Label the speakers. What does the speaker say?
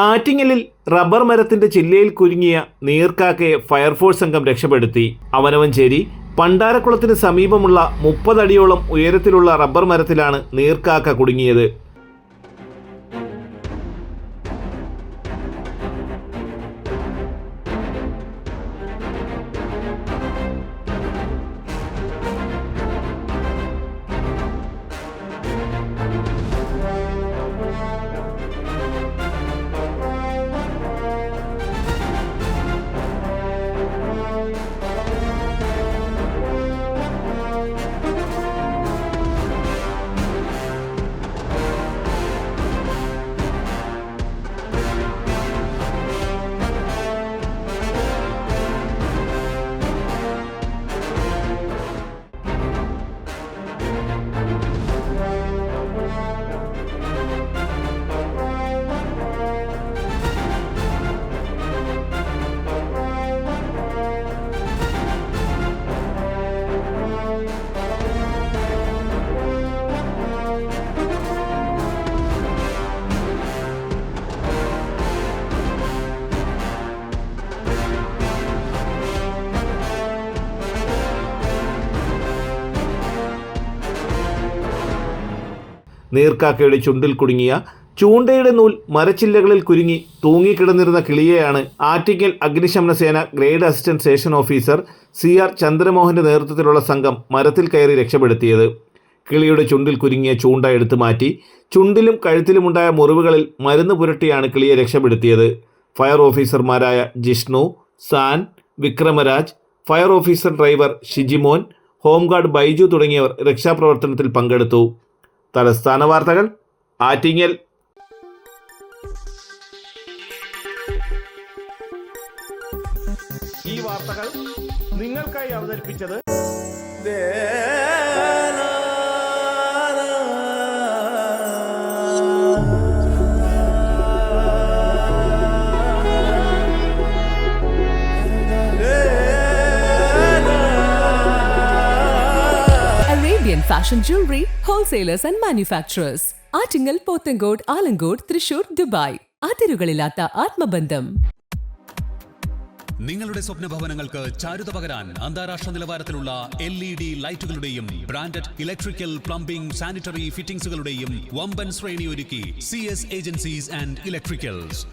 Speaker 1: ആറ്റിങ്ങലിൽ റബ്ബർ മരത്തിന്റെ ചില്ലയിൽ കുരുങ്ങിയ നീർക്കാക്കയെ ഫയർഫോഴ്സ് സംഘം രക്ഷപ്പെടുത്തി. അവനവഞ്ചേരി പണ്ടാരക്കുളത്തിന് സമീപമുള്ള 30 അടിയോളം ഉയരത്തിലുള്ള റബ്ബർ മരത്തിലാണ് നീർക്കാക്ക കുടുങ്ങിയത്. നീർക്കാക്കയുടെ ചുണ്ടിൽ കുടുങ്ങിയ ചൂണ്ടയുടെ നൂൽ മരച്ചില്ലകളിൽ കുരുങ്ങി തൂങ്ങിക്കിടന്നിരുന്ന കിളിയെയാണ് ആറ്റിങ്ങൽ അഗ്നിശമന സേന grade assistant station officer CR ചന്ദ്രമോഹന്റെ നേതൃത്വത്തിലുള്ള സംഘം മരത്തിൽ കയറി രക്ഷപ്പെടുത്തിയത്. കിളിയുടെ ചുണ്ടിൽ കുരുങ്ങിയ ചൂണ്ട എടുത്തു മാറ്റി ചുണ്ടിലും കഴുത്തിലുമുണ്ടായ മുറിവുകളിൽ മരുന്ന് പുരട്ടിയാണ് കിളിയെ രക്ഷപ്പെടുത്തിയത്. ഫയർ ഓഫീസർമാരായ Jishnu, San, Vikramaraj, fire officer driver Shijimon, home guard Baiju തുടങ്ങിയവർ രക്ഷാപ്രവർത്തനത്തിൽ പങ്കെടുത്തു. തലസ്ഥാന വാർത്തകൾ, ആറ്റിങ്ങൽ. ഈ വാർത്തകൾ നിങ്ങൾക്കായി അവതരിപ്പിച്ചത്
Speaker 2: Arabian Fashion Jewelry Wholesalers and Manufacturers. Attingal, Pothencode, Alamcode, Thrissur, Dubai. അതിരുകളില്ലാത്ത ആത്മബന്ധം.
Speaker 3: നിങ്ങളുടെ സ്വപ്ന ഭവനങ്ങൾക്ക് ചാരുത പകരാൻ അന്താരാഷ്ട്ര നിലവാരത്തിലുള്ള LED ലൈറ്റുകളുടെയും ബ്രാൻഡഡ് ഇലക്ട്രിക്കൽ, പ്ലംബിംഗ്, സാനിറ്ററി ഫിറ്റിംഗ്സുകളുടെയും വമ്പൻ ശ്രേണി ഒരുക്കി CS ഏജൻസീസ് ആൻഡ് ഇലക്ട്രിക്കൽസ്.